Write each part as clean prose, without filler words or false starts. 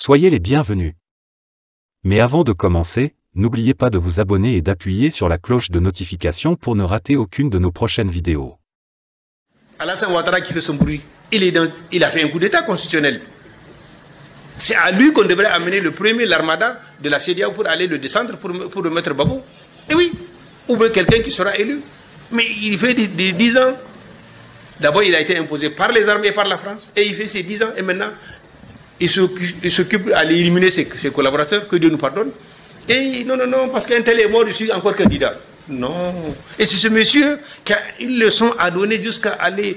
Soyez les bienvenus. Mais avant de commencer, n'oubliez pas de vous abonner et d'appuyer sur la cloche de notification pour ne rater aucune de nos prochaines vidéos. Alassane Ouattara qui fait son bruit, il a fait un coup d'état constitutionnel. C'est à lui qu'on devrait amener le premier, l'armada de la CEDEAO pour aller le descendre, pour le mettre Babo. Et oui, ou bien quelqu'un qui sera élu. Mais il fait des 10 ans. D'abord, il a été imposé par les armées et par la France. Et il fait ses 10 ans. Et maintenant, il s'occupe d'aller éliminer ses collaborateurs, que Dieu nous pardonne. Et non, parce qu'un tel est mort, je suis encore candidat. Non. Et c'est ce monsieur qui a une leçon à donner jusqu'à aller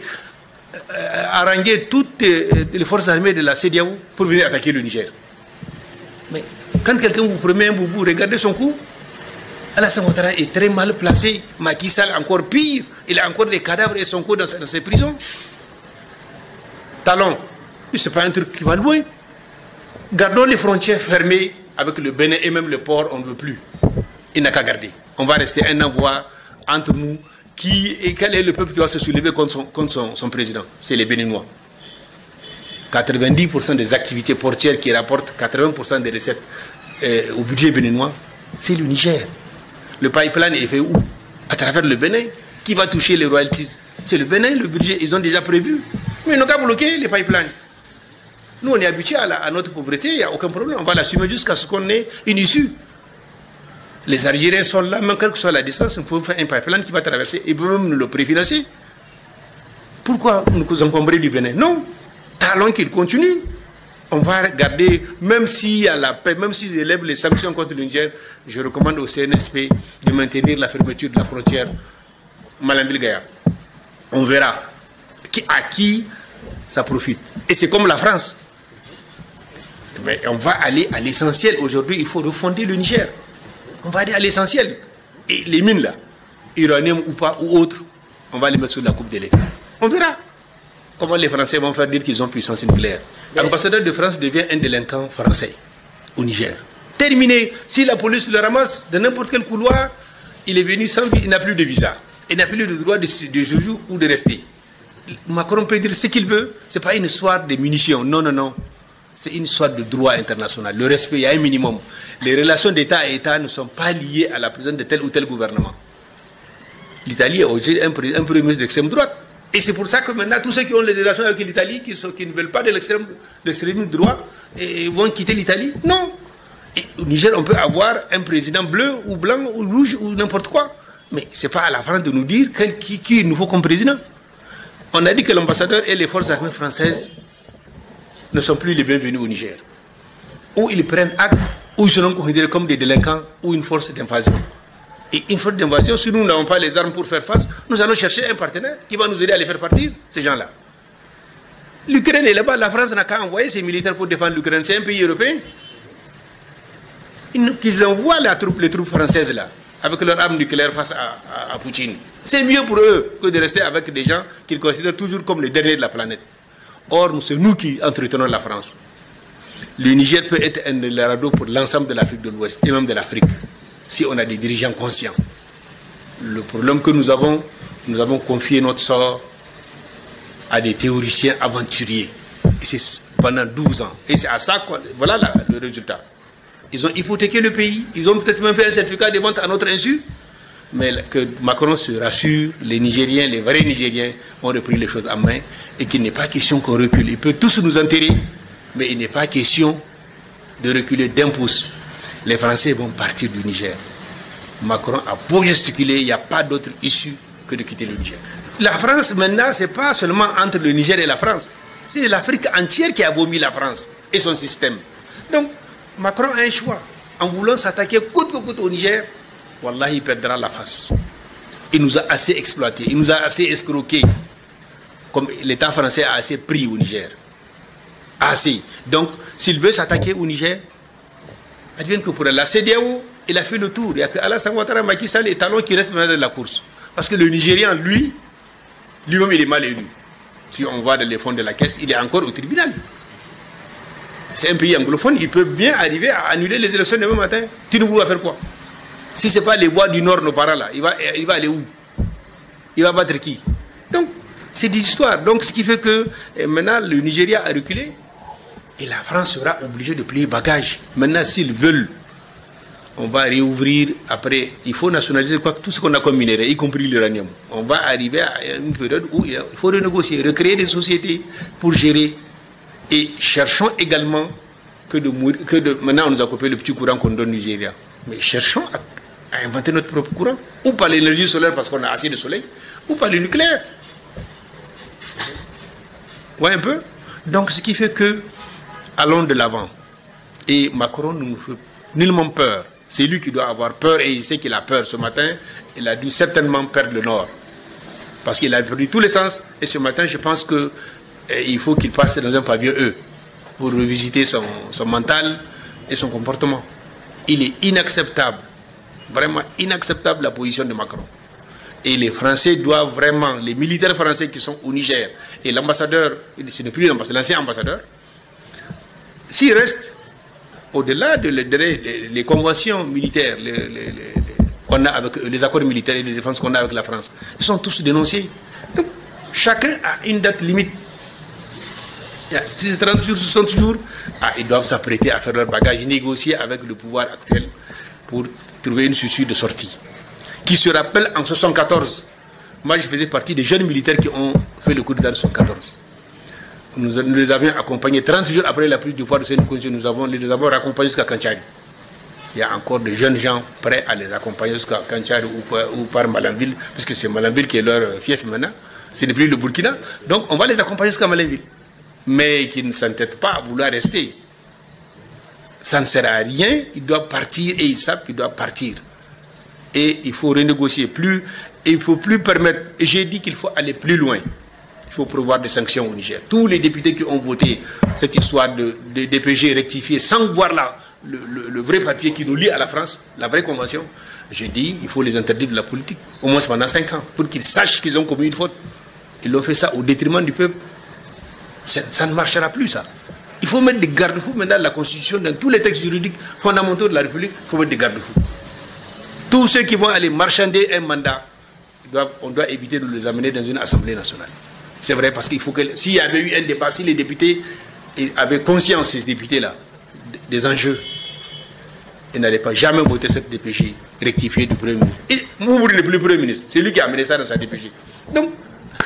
haranguer toutes les forces armées de la CEDEAO pour venir attaquer le Niger. Mais quand quelqu'un vous promet un boubou, regardez son coup. Alassane Ouattara est très mal placé. Macky Sall encore pire. Il a encore des cadavres et son coup dans ses prisons. Talon, ce n'est pas un truc qui va loin. Gardons les frontières fermées avec le Bénin et même le port, on ne veut plus. Il n'a qu'à garder. On va rester un an voir entre nous quel est le peuple qui va se soulever contre son président. C'est les Béninois. 90% des activités portières qui rapportent 80% des recettes au budget béninois, c'est le Niger. Le pipeline est fait où? À travers le Bénin. Qui va toucher les royalties? C'est le Bénin, le budget, ils ont déjà prévu. Mais ils n'ont qu'à bloquer les pipelines. Nous, on est habitués à notre pauvreté, il n'y a aucun problème. On va l'assumer jusqu'à ce qu'on ait une issue. Les Algériens sont là, même quelle que soit la distance, nous pouvons faire un pipeline qui va traverser et même nous le préfinancer. Pourquoi nous encombrer du Bénin? Non. Talons qu'il continue. On va garder, même s'il y a la paix, même s'ils élèvent les sanctions contre le Niger, je recommande au CNSP de maintenir la fermeture de la frontière Malambil-Gaya. On verra à qui ça profite. Et c'est comme la France. Mais on va aller à l'essentiel. Aujourd'hui, il faut refonder le Niger. On va aller à l'essentiel. Et les mines là, uranium ou pas, ou autres, on va les mettre sur la coupe de l'État. On verra comment les Français vont faire dire qu'ils ont puissance nucléaire. L'ambassadeur de France devient un délinquant français au Niger. Terminé. Si la police le ramasse de n'importe quel couloir, il est venu sans visa, il n'a plus de visa. Il n'a plus le droit de séjour ou de rester. Macron peut dire ce qu'il veut. Ce n'est pas une histoire de munitions. Non. C'est une histoire de droit international. Le respect, il y a un minimum. Les relations d'État à État ne sont pas liées à la présence de tel ou tel gouvernement. L'Italie a aujourd'hui un premier ministre d'extrême droite. Et c'est pour ça que maintenant, tous ceux qui ont les relations avec l'Italie, qui ne veulent pas de l'extrême droit, vont quitter l'Italie. Non. Et au Niger, on peut avoir un président bleu ou blanc ou rouge ou n'importe quoi. Mais ce n'est pas à la France de nous dire qui est nouveau comme président. On a dit que l'ambassadeur et les forces armées françaises ne sont plus les bienvenus au Niger. Ou ils prennent acte, ou ils seront considérés comme des délinquants, ou une force d'invasion. Et une force d'invasion, si nous n'avons pas les armes pour faire face, nous allons chercher un partenaire qui va nous aider à les faire partir, ces gens-là. L'Ukraine est là-bas, la France n'a qu'à envoyer ses militaires pour défendre l'Ukraine. C'est un pays européen. Qu'ils envoient les troupes françaises là, avec leurs armes nucléaires face à Poutine. C'est mieux pour eux que de rester avec des gens qu'ils considèrent toujours comme les derniers de la planète. Or, c'est nous qui entretenons la France. Le Niger peut être un Eldorado pour l'ensemble de l'Afrique de l'Ouest et même de l'Afrique, si on a des dirigeants conscients. Le problème que nous avons confié notre sort à des théoriciens aventuriers. Et c'est pendant 12 ans. Et c'est à ça, voilà le résultat. Ils ont hypothéqué le pays, ils ont peut-être même fait un certificat de vente à notre insu. Mais que Macron se rassure, les Nigériens, les vrais Nigériens ont repris les choses en main et qu'il n'est pas question qu'on recule. Ils peuvent tous nous enterrer, mais il n'est pas question de reculer d'un pouce. Les Français vont partir du Niger. Macron a beau gesticuler, il n'y a pas d'autre issue que de quitter le Niger. La France, maintenant, ce n'est pas seulement entre le Niger et la France. C'est l'Afrique entière qui a vomi la France et son système. Donc, Macron a un choix. En voulant s'attaquer coûte que coûte au Niger, Wallah, il perdra la face. Il nous a assez exploité, il nous a assez escroqué. Comme l'État français a assez pris au Niger. Assez. Donc, s'il veut s'attaquer au Niger, advienne que pour la CEDEAO, il a fait le tour. Il n'y a que Alassane Ouattara, Macky Sall et Talon qui restent maintenant dans la course. Parce que le Nigérian, lui-même, il est mal élu. Si on va dans les fonds de la caisse, il est encore au tribunal. C'est un pays anglophone, il peut bien arriver à annuler les élections demain matin. Tinubu va faire quoi? Si ce n'est pas les voix du Nord, nos parents là, il va aller où? Il va battre qui? Donc, c'est des histoires. Donc, ce qui fait que maintenant, le Nigeria a reculé. Et la France sera obligée de plier bagage. Maintenant, s'ils veulent, on va réouvrir. Après, il faut nationaliser quoi, tout ce qu'on a comme minerai, y compris l'uranium. On va arriver à une période où il faut renégocier, recréer des sociétés pour gérer. Et cherchons également maintenant on nous a coupé le petit courant qu'on donne au Nigeria. Mais cherchons à inventer notre propre courant. Ou par l'énergie solaire parce qu'on a assez de soleil, ou par le nucléaire. Vous voyez un peu? Donc ce qui fait que, allons de l'avant. Et Macron ne nous fait nullement peur. C'est lui qui doit avoir peur et il sait qu'il a peur. Ce matin, il a dû certainement perdre le nord. Parce qu'il a perdu tous les sens. Et ce matin, je pense qu'il faut qu'il passe dans un pavillon E pour revisiter son mental et son comportement. Il est inacceptable, vraiment inacceptable la position de Macron. Et les Français doivent vraiment, les militaires français qui sont au Niger, et l'ambassadeur, ce n'est plus l'ambassadeur, l'ancien ambassadeur, s'il reste au-delà les conventions militaires, qu'on a avec les accords militaires et de défense qu'on a avec la France, ils sont tous dénoncés. Donc, chacun a une date limite. Si c'est 30 jours, 60 jours, ils doivent s'apprêter à faire leur bagage, négocier avec le pouvoir actuel pour trouver une issue de sortie. Qui se rappelle en 1974, moi je faisais partie des jeunes militaires qui ont fait le coup d'État de 1974. Nous les avions accompagnés 30 jours après la prise du pouvoir de cette condition, nous les avons raccompagnés jusqu'à Kanchari. Il y a encore de jeunes gens prêts à les accompagner jusqu'à Kanchari ou par Malanville, puisque c'est Malanville qui est leur fief maintenant. Ce n'est plus le Burkina. Donc on va les accompagner jusqu'à Malanville. Mais qui ne s'entêtent pas à vouloir rester. Ça ne sert à rien, ils doivent partir et ils savent qu'ils doivent partir. Et il faut renégocier plus, et il ne faut plus permettre, et j'ai dit qu'il faut aller plus loin. Il faut prévoir des sanctions au Niger. Tous les députés qui ont voté cette histoire de DPG rectifié sans voir le vrai papier qui nous lie à la France, la vraie convention, j'ai dit il faut les interdire de la politique, au moins pendant 5 ans, pour qu'ils sachent qu'ils ont commis une faute. Ils ont fait ça au détriment du peuple. Ça ne marchera plus, ça. Il faut mettre des garde-fous maintenant dans la Constitution, dans tous les textes juridiques fondamentaux de la République, il faut mettre des garde-fous. Tous ceux qui vont aller marchander un mandat, on doit éviter de les amener dans une Assemblée nationale. C'est vrai, parce qu'il faut que, s'il y avait eu un débat, si les députés avaient conscience, ces députés-là, des enjeux, ils n'allaient pas jamais voter cette DPG rectifiée du Premier ministre. Et Moumouri n'est plus le Premier ministre, c'est lui qui a amené ça dans sa DPG. Donc,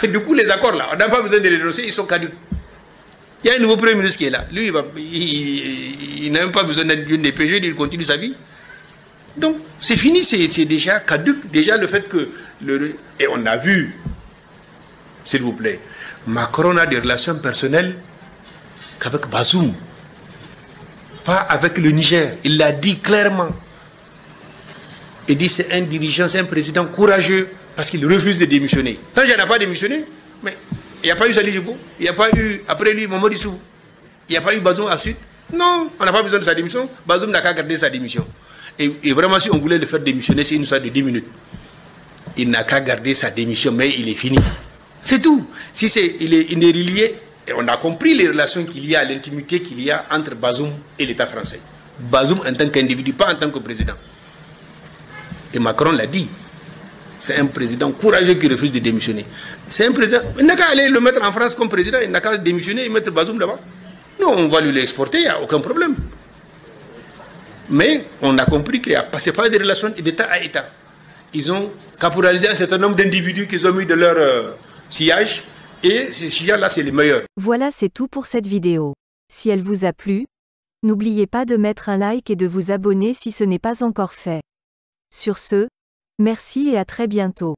du coup, les accords là, on n'a pas besoin de les dénoncer, ils sont caducs. Il y a un nouveau Premier ministre qui est là. Lui, il n'a même pas besoin d'une DPG, il continue sa vie. Donc, c'est fini, c'est déjà caduc. Déjà, le fait que... Et on a vu, s'il vous plaît, Macron a des relations personnelles qu'avec Bazoum. Pas avec le Niger. Il l'a dit clairement. Il dit c'est un dirigeant, c'est un président courageux parce qu'il refuse de démissionner. Tant qu'il n'a pas démissionné, mais... Il n'y a pas eu Sali Djibo, il n'y a pas eu, après lui, Mamadou Issou. Il n'y a pas eu Bazoum ensuite. Non, on n'a pas besoin de sa démission. Bazoum n'a qu'à garder sa démission. Et vraiment, si on voulait le faire démissionner, c'est une histoire de 10 minutes. Il n'a qu'à garder sa démission, mais il est fini. C'est tout. Si il est relié, et on a compris les relations qu'il y a, l'intimité qu'il y a entre Bazoum et l'État français. Bazoum en tant qu'individu, pas en tant que président. Et Macron l'a dit. C'est un président courageux qui refuse de démissionner. C'est un président. Il n'a qu'à aller le mettre en France comme président, il n'a qu'à démissionner et mettre Bazoum là-bas. Non, on va lui l'exporter, il n'y a aucun problème. Mais on a compris que ce n'est pas des relations d'État à État. Ils ont caporalisé un certain nombre d'individus qu'ils ont mis de leur sillage. Et ces sillages-là, c'est les meilleurs. Voilà, c'est tout pour cette vidéo. Si elle vous a plu, n'oubliez pas de mettre un like et de vous abonner si ce n'est pas encore fait. Sur ce, merci et à très bientôt.